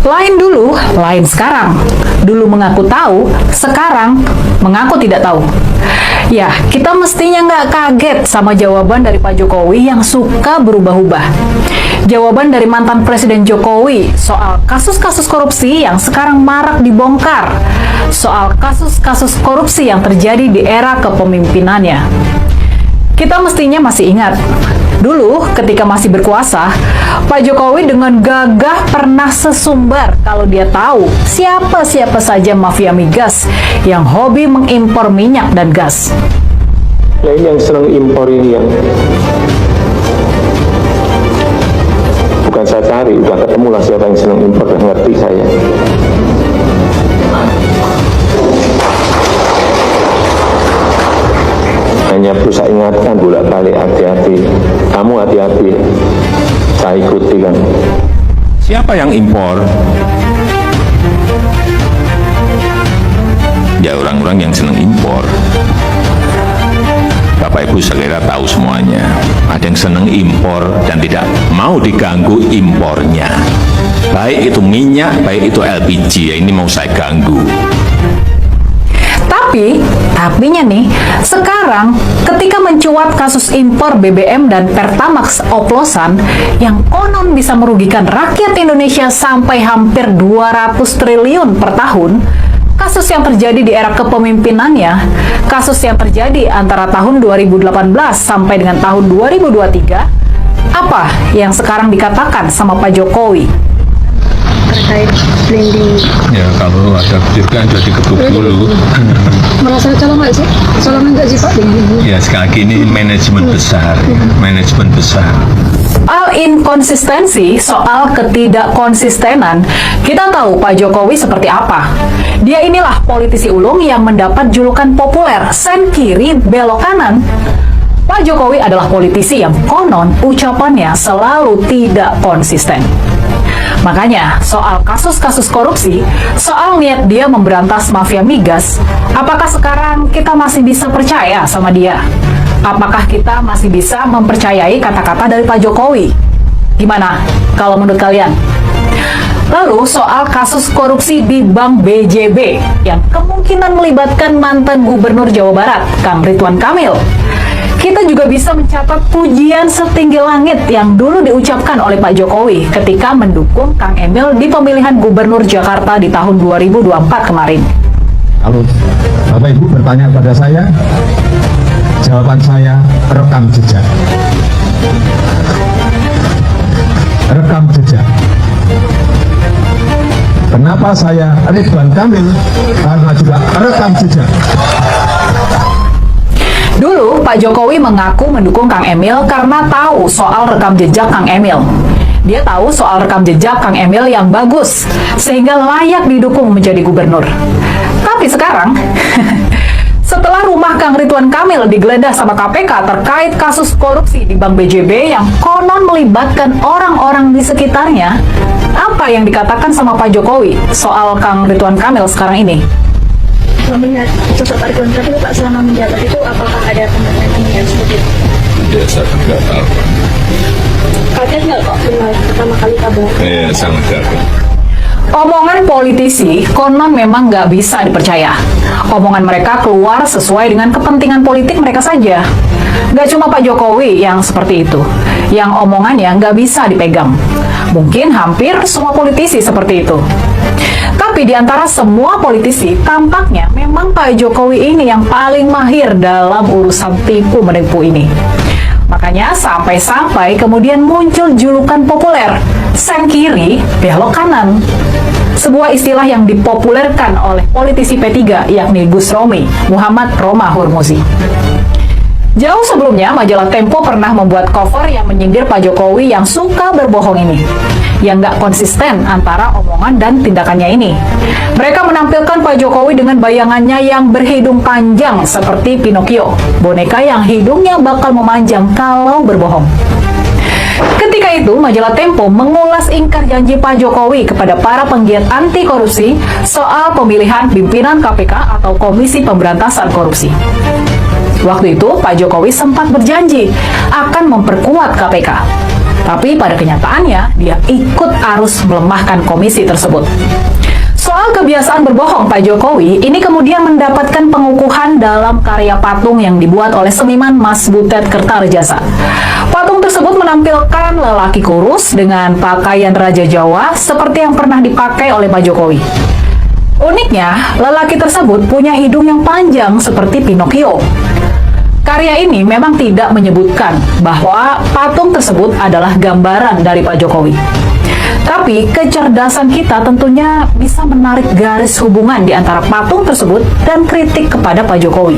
Lain dulu, lain sekarang. Dulu mengaku tahu, sekarang mengaku tidak tahu. Ya, kita mestinya nggak kaget sama jawaban dari Pak Jokowi yang suka berubah-ubah. Jawaban dari mantan Presiden Jokowi soal kasus-kasus korupsi yang sekarang marak dibongkar. Soal kasus-kasus korupsi yang terjadi di era kepemimpinannya. Kita mestinya masih ingat, dulu ketika masih berkuasa, Pak Jokowi dengan gagah pernah sesumbar kalau dia tahu siapa-siapa saja mafia migas yang hobi mengimpor minyak dan gas. Ya ini yang senang impor ini yang bukan saya cari, udah ketemu lah siapa yang senang impor, udah ngerti saya. Hanya perlu saya ingatkan bolak-balik, hati-hati, kamu hati-hati, saya ikuti kan. Siapa yang impor? Ya orang-orang yang senang impor. Bapak Ibu sekalian tahu semuanya. Ada yang senang impor dan tidak mau diganggu impornya. Baik itu minyak, baik itu LPG, ya ini mau saya ganggu. Tapinya nih, sekarang ketika mencuat kasus impor BBM dan Pertamax oplosan yang konon bisa merugikan rakyat Indonesia sampai hampir 200 triliun per tahun, kasus yang terjadi di era kepemimpinannya, kasus yang terjadi antara tahun 2018 sampai dengan tahun 2023, apa yang sekarang dikatakan sama Pak Jokowi? Terkait blending. Ya kalau ada kejutan jadi ketuk dulu. Merasa colong nggak sih? Colongan nggak sih Pak blending? Ya sekali lagi ini manajemen besar, manajemen besar. Soal inkonsistensi, soal ketidakkonsistenan, kita tahu Pak Jokowi seperti apa. Dia inilah politisi ulung yang mendapat julukan populer, sen kiri belok kanan. Pak Jokowi adalah politisi yang konon ucapannya selalu tidak konsisten. Makanya, soal kasus-kasus korupsi, soal niat dia memberantas mafia migas, apakah sekarang kita masih bisa percaya sama dia? Apakah kita masih bisa mempercayai kata-kata dari Pak Jokowi? Gimana kalau menurut kalian? Lalu soal kasus korupsi di Bank BJB yang kemungkinan melibatkan mantan Gubernur Jawa Barat, Kang Ridwan Kamil. Kita juga bisa mencatat pujian setinggi langit yang dulu diucapkan oleh Pak Jokowi ketika mendukung Kang Emil di pemilihan Gubernur Jakarta di tahun 2024 kemarin. Kalau Bapak Ibu bertanya pada saya, jawaban saya rekam jejak. Rekam jejak. Kenapa saya Ridwan Kamil? Karena juga rekam jejak. Dulu, Pak Jokowi mengaku mendukung Kang Emil karena tahu soal rekam jejak Kang Emil. Dia tahu soal rekam jejak Kang Emil yang bagus, sehingga layak didukung menjadi gubernur. Tapi sekarang, setelah rumah Kang Ridwan Kamil digeledah sama KPK terkait kasus korupsi di Bank BJB yang konon melibatkan orang-orang di sekitarnya, apa yang dikatakan sama Pak Jokowi soal Kang Ridwan Kamil sekarang ini? Melihat sosok Pak Ridwan Kamil Pak selama menjabat itu, apakah ada pembenaran seperti itu? Ya saya tidak tahu. Kaget nggak kok dengar pertama kali kabar? Ya sangat kaget. Omongan politisi konon memang nggak bisa dipercaya. Omongan mereka keluar sesuai dengan kepentingan politik mereka saja. Nggak cuma Pak Jokowi yang seperti itu, yang omongannya nggak bisa dipegang. Mungkin hampir semua politisi seperti itu. Tapi di antara semua politisi, tampaknya memang Pak Jokowi ini yang paling mahir dalam urusan tipu menipu ini. Makanya sampai-sampai kemudian muncul julukan populer, sen kiri, belok kanan. Sebuah istilah yang dipopulerkan oleh politisi P3, yakni Gus Romi, Muhammad Roma Hurmuzi. Jauh sebelumnya, majalah Tempo pernah membuat cover yang menyindir Pak Jokowi yang suka berbohong ini, yang nggak konsisten antara omongan dan tindakannya ini. Mereka menampilkan Pak Jokowi dengan bayangannya yang berhidung panjang seperti Pinocchio, boneka yang hidungnya bakal memanjang kalau berbohong. Ketika itu, majalah Tempo mengulas ingkar janji Pak Jokowi kepada para penggiat anti korupsi soal pemilihan pimpinan KPK atau Komisi Pemberantasan Korupsi. Waktu itu, Pak Jokowi sempat berjanji akan memperkuat KPK. Tapi pada kenyataannya, dia ikut arus melemahkan komisi tersebut. Soal kebiasaan berbohong Pak Jokowi, ini kemudian mendapatkan pengukuhan dalam karya patung yang dibuat oleh seniman Mas Butet Kertarejasa. Patung tersebut menampilkan lelaki kurus dengan pakaian Raja Jawa seperti yang pernah dipakai oleh Pak Jokowi. Uniknya, lelaki tersebut punya hidung yang panjang seperti Pinocchio. Karya ini memang tidak menyebutkan bahwa patung tersebut adalah gambaran dari Pak Jokowi. Tapi kecerdasan kita tentunya bisa menarik garis hubungan di antara patung tersebut dan kritik kepada Pak Jokowi.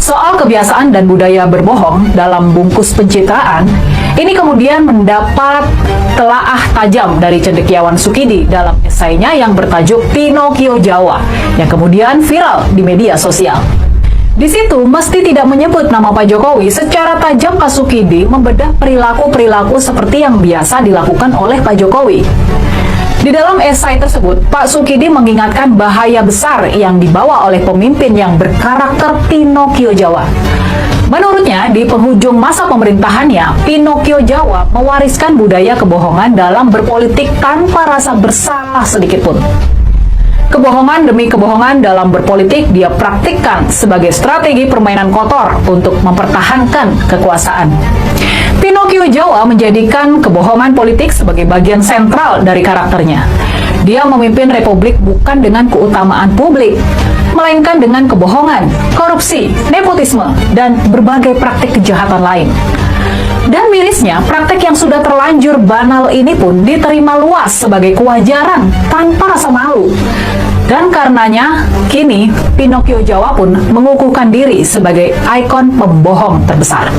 Soal kebiasaan dan budaya berbohong dalam bungkus pencitraan, ini kemudian mendapat telaah tajam dari cendekiawan Sukidi dalam esainya yang bertajuk Pinocchio Jawa, yang kemudian viral di media sosial. Di situ mesti tidak menyebut nama Pak Jokowi, secara tajam Pak Sukidi membedah perilaku-perilaku seperti yang biasa dilakukan oleh Pak Jokowi. Di dalam esai tersebut, Pak Sukidi mengingatkan bahaya besar yang dibawa oleh pemimpin yang berkarakter Pinocchio Jawa. Menurutnya, di penghujung masa pemerintahannya, Pinocchio Jawa mewariskan budaya kebohongan dalam berpolitik tanpa rasa bersalah sedikitpun. Kebohongan demi kebohongan dalam berpolitik dia praktikkan sebagai strategi permainan kotor untuk mempertahankan kekuasaan. Pinocchio Jawa menjadikan kebohongan politik sebagai bagian sentral dari karakternya. Dia memimpin republik bukan dengan keutamaan publik, melainkan dengan kebohongan, korupsi, nepotisme, dan berbagai praktik kejahatan lain. Dan mirisnya, praktek yang sudah terlanjur banal ini pun diterima luas sebagai kewajaran tanpa rasa malu. Dan karenanya, kini Pinocchio Jawa pun mengukuhkan diri sebagai ikon pembohong terbesar.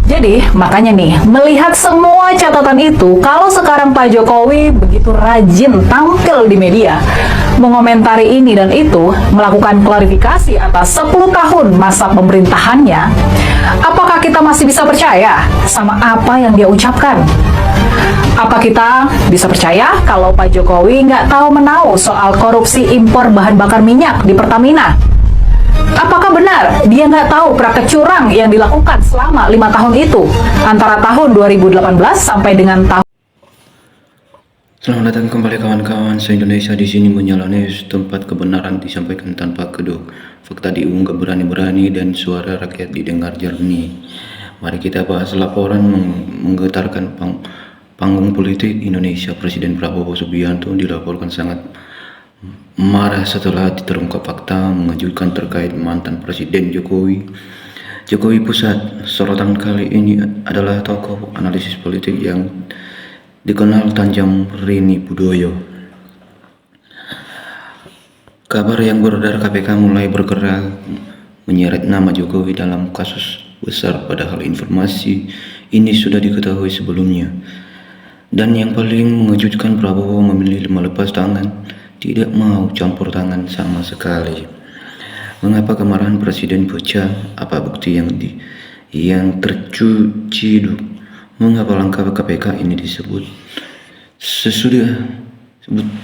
Jadi, makanya nih, melihat semua catatan itu, kalau sekarang Pak Jokowi begitu rajin tampil di media, mengomentari ini dan itu, melakukan klarifikasi atas 10 tahun masa pemerintahannya, apakah kita masih bisa percaya sama apa yang dia ucapkan? Apa kita bisa percaya kalau Pak Jokowi nggak tahu menau soal korupsi impor bahan bakar minyak di Pertamina? Apakah benar dia nggak tahu praktek curang yang dilakukan selama 5 tahun itu, antara tahun 2018 sampai dengan tahun... Selamat datang kembali kawan-kawan se-Indonesia. Di sini Menyala News, tempat kebenaran disampaikan tanpa kedok, fakta diunggah berani-berani, dan suara rakyat didengar jernih. Mari kita bahas laporan menggetarkan panggung politik Indonesia. Presiden Prabowo Subianto dilaporkan sangat marah setelah terungkap fakta mengejutkan terkait mantan Presiden Jokowi Pusat. Sorotan kali ini adalah tokoh analisis politik yang dikenal tajam, Rini Budoyo. Kabar yang beredar KPK mulai bergerak menyeret nama Jokowi dalam kasus besar, padahal informasi ini sudah diketahui sebelumnya. Dan yang paling mengejutkan, Prabowo memilih melepas tangan, tidak mau campur tangan sama sekali. Mengapa kemarahan Presiden pecah? Apa bukti yang terciduk? Mengapa langkah KPK ini disebut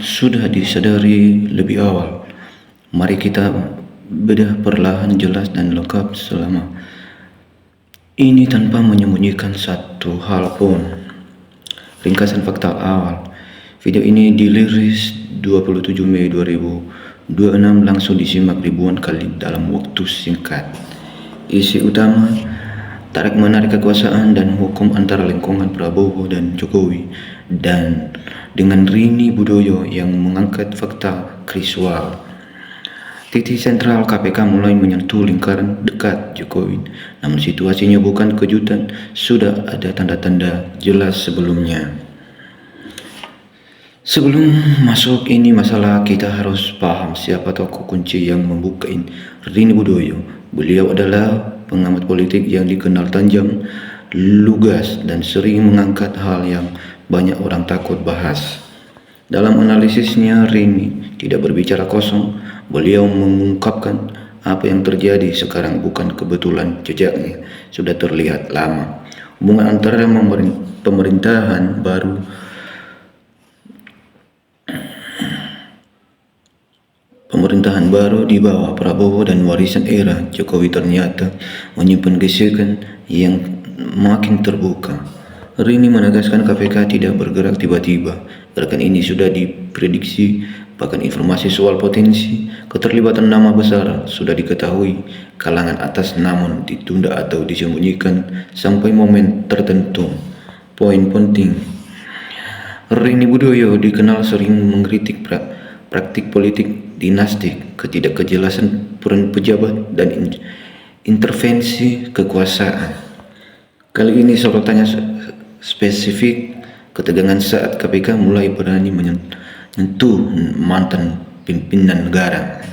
sudah disadari lebih awal? Mari kita bedah perlahan, jelas dan lengkap selama ini tanpa menyembunyikan satu hal pun. Ringkasan fakta awal. Video ini dirilis 27 Mei 2026, langsung disimak ribuan kali dalam waktu singkat. Isi utama: tarik-menarik kekuasaan dan hukum antara lingkungan Prabowo dan Jokowi, dan dengan Rini Budoyo yang mengangkat fakta krisual. Titik sentral, KPK mulai menyentuh lingkaran dekat Jokowi, namun situasinya bukan kejutan, sudah ada tanda-tanda jelas sebelumnya. Sebelum masuk ini masalah, kita harus paham siapa tokoh kunci yang membuka Rini Budoyo. Beliau adalah pengamat politik yang dikenal tajam, lugas, dan sering mengangkat hal yang banyak orang takut bahas. Dalam analisisnya, Rini tidak berbicara kosong. Beliau mengungkapkan apa yang terjadi sekarang bukan kebetulan, jejaknya sudah terlihat lama. Hubungan antara pemerintahan baru di bawah Prabowo dan warisan era Jokowi ternyata menyimpan gesekan yang makin terbuka. Rini menegaskan KPK tidak bergerak tiba-tiba. Gerakan ini sudah diprediksi, bahkan informasi soal potensi keterlibatan nama besar sudah diketahui kalangan atas, namun ditunda atau disembunyikan sampai momen tertentu. Poin penting, Rini Budoyo dikenal sering mengkritik praktik politik dinastik, ketidakkejelasan peran pejabat, dan intervensi kekuasaan. Kali ini sorotannya spesifik ketegangan saat KPK mulai berani menyentuh mantan pimpinan negara.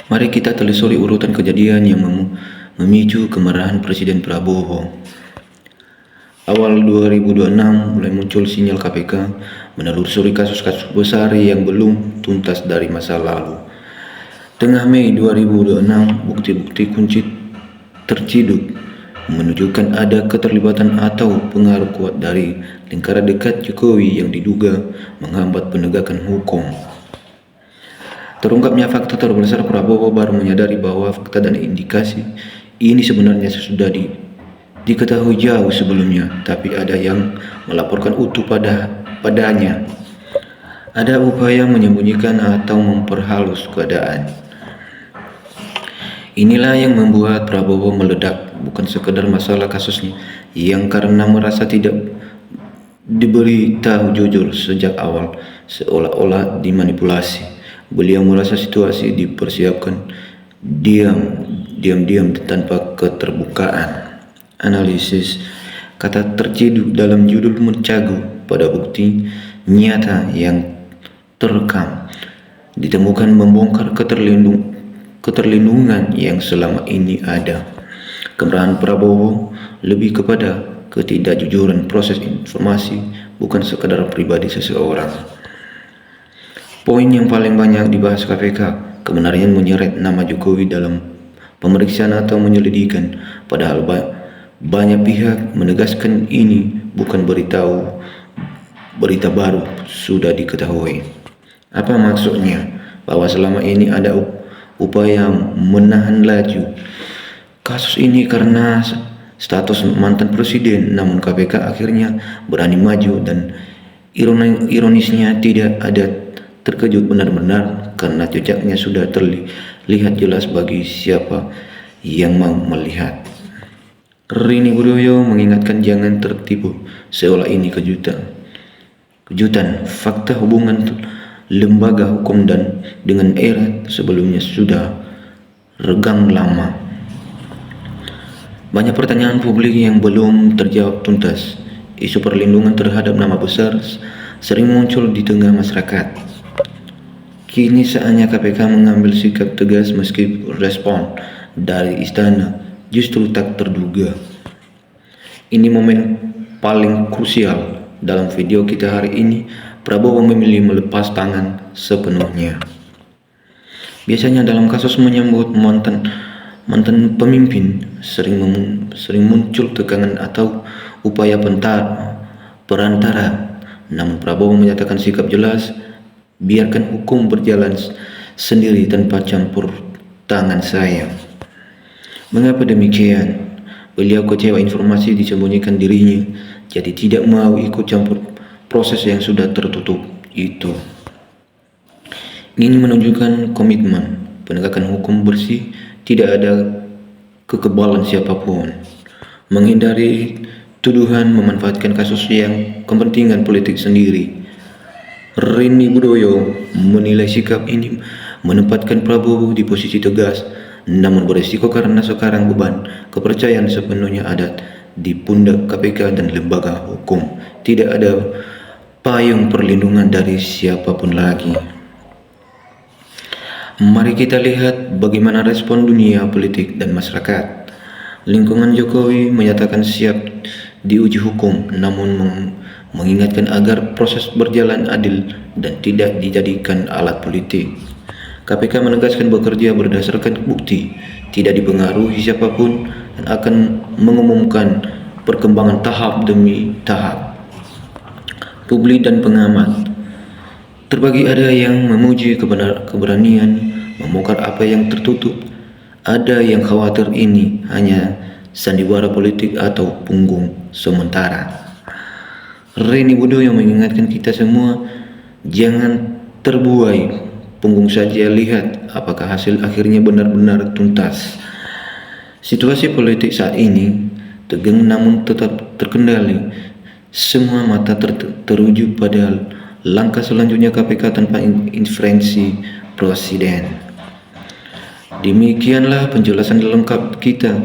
Mari kita telusuri urutan kejadian yang memicu kemarahan Presiden Prabowo. Awal 2026 mulai muncul sinyal KPK menelusuri kasus-kasus besar yang belum tuntas dari masa lalu. Tengah Mei 2026, bukti-bukti kunci terciduk menunjukkan ada keterlibatan atau pengaruh kuat dari lingkaran dekat Jokowi yang diduga menghambat penegakan hukum. Terungkapnya fakta terbesar, Prabowo baru menyadari bahwa fakta dan indikasi ini sebenarnya sudah diketahui jauh sebelumnya, tapi ada yang melaporkan utuh padanya. Ada upaya menyembunyikan atau memperhalus keadaan. Inilah yang membuat Prabowo meledak, bukan sekedar masalah kasusnya yang karena merasa tidak diberitahu jujur sejak awal, seolah-olah dimanipulasi. Beliau merasa situasi dipersiapkan diam-diam tanpa keterbukaan. Analisis kata terciduk dalam judul mencagu pada bukti nyata yang terekam ditemukan membongkar keterlindungan yang selama ini ada. Kemarahan Prabowo lebih kepada ketidakjujuran proses informasi, bukan sekadar pribadi seseorang. Poin yang paling banyak dibahas KPK, kebenaran menyeret nama Jokowi dalam pemeriksaan atau menyelidikan, padahal banyak pihak menegaskan ini bukan berita baru, sudah diketahui. Apa maksudnya? Bahwa selama ini ada upaya menahan laju kasus ini karena status mantan presiden, namun KPK akhirnya berani maju, dan ironisnya tidak ada terkejut benar-benar karena jejaknya sudah terlihat jelas bagi siapa yang mau melihat. Rini Budoyo mengingatkan jangan tertipu seolah ini kejutan. Fakta hubungan lembaga hukum dan dengan era sebelumnya sudah regang lama. Banyak pertanyaan publik yang belum terjawab tuntas. Isu perlindungan terhadap nama besar sering muncul di tengah masyarakat. Kini saatnya KPK mengambil sikap tegas meski respon dari istana justru tak terduga. Ini momen paling krusial. Dalam video kita hari ini, Prabowo memilih melepas tangan sepenuhnya. Biasanya dalam kasus menyambut mantan pemimpin sering muncul tegangan atau upaya perantara. Namun Prabowo menyatakan sikap jelas, biarkan hukum berjalan sendiri tanpa campur tangan saya. Mengapa demikian? Beliau kecewa informasi disembunyikan dirinya, jadi tidak mau ikut campur proses yang sudah tertutup itu. Ini menunjukkan komitmen penegakan hukum bersih, tidak ada kekebalan siapapun, menghindari tuduhan memanfaatkan kasus yang kepentingan politik sendiri. Rini Budoyo menilai sikap ini menempatkan Prabowo di posisi tegas, namun berisiko karena sekarang beban kepercayaan sepenuhnya ada di pundak KPK dan lembaga hukum. Tidak ada payung perlindungan dari siapapun lagi. Mari kita lihat bagaimana respon dunia politik dan masyarakat. Lingkungan Jokowi menyatakan siap diuji hukum, namun mengingatkan agar proses berjalan adil dan tidak dijadikan alat politik. KPK menegaskan bekerja berdasarkan bukti, tidak dipengaruhi siapapun, dan akan mengumumkan perkembangan tahap demi tahap. Publik dan pengamat terbagi, ada yang memuji keberanian membongkar apa yang tertutup, ada yang khawatir ini hanya sandiwara politik atau punggung sementara. Reni Budoyo mengingatkan kita semua, jangan terbuai punggung saja, lihat apakah hasil akhirnya benar-benar tuntas. Situasi politik saat ini tegang namun tetap terkendali. Semua mata teruju pada langkah selanjutnya KPK tanpa intervensi Presiden. Demikianlah penjelasan lengkap kita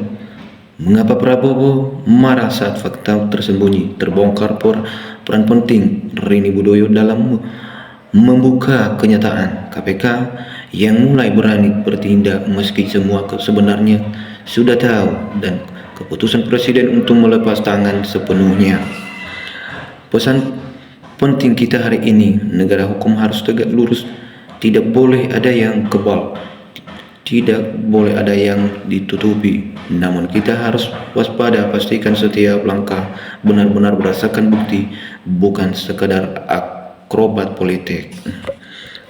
mengapa Prabowo marah saat fakta tersembunyi terbongkar. Peran penting Reni Budoyo dalam membuka kenyataan KPK yang mulai berani bertindak meski semua sebenarnya sudah tahu, dan keputusan Presiden untuk melepas tangan sepenuhnya. Pesan penting kita hari ini, negara hukum harus tegak lurus, tidak boleh ada yang kebal, tidak boleh ada yang ditutupi. Namun kita harus waspada, pastikan setiap langkah benar-benar berdasarkan bukti, bukan sekadar akrobat politik.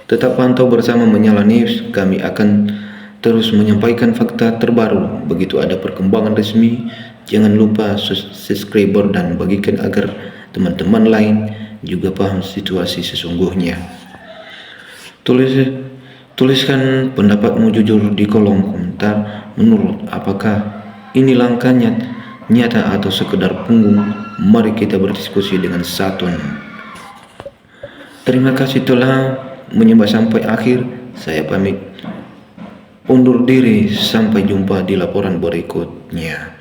Tetap pantau bersama Menyala News, kami akan terus menyampaikan fakta terbaru. Begitu ada perkembangan resmi, jangan lupa subscribe dan bagikan agar teman-teman lain juga paham situasi sesungguhnya. Tuliskan pendapatmu jujur di kolom komentar. Menurut apakah ini langkah nyata atau sekedar punggung? Mari kita berdiskusi dengan santun. Terima kasih telah menyimak sampai akhir. Saya pamit undur diri, sampai jumpa di laporan berikutnya.